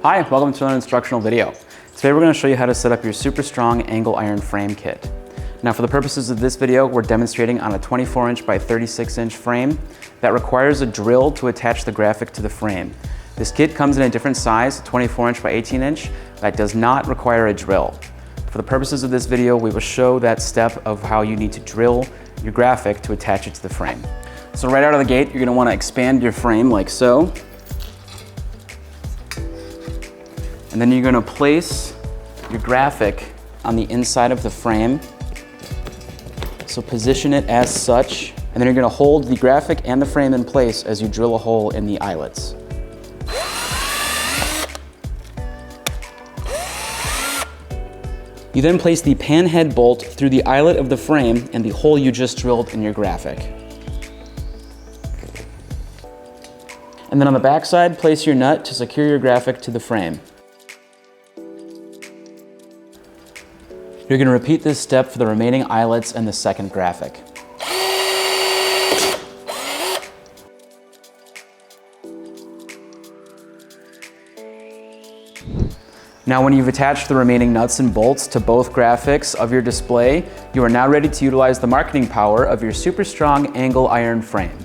Hi, welcome to another instructional video. Today we're going to show you how to set up your Superstrong angle iron frame kit. Now for the purposes of this video, we're demonstrating on a 24-inch by 36-inch frame that requires a drill to attach the graphic to the frame. This kit comes in a different size, 24-inch by 18-inch, that does not require a drill. For the purposes of this video, we will show that step of how you need to drill your graphic to attach it to the frame. So right out of the gate, you're going to want to expand your frame like so. And then you're going to place your graphic on the inside of the frame. So position it as such, and then you're going to hold the graphic and the frame in place as you drill a hole in the eyelets. You then place the pan head bolt through the eyelet of the frame and the hole you just drilled in your graphic. And then on the back side, place your nut to secure your graphic to the frame. You're going to repeat this step for the remaining eyelets and the second graphic. Now when you've attached the remaining nuts and bolts to both graphics of your display, you are now ready to utilize the marketing power of your Superstrong angle iron frame.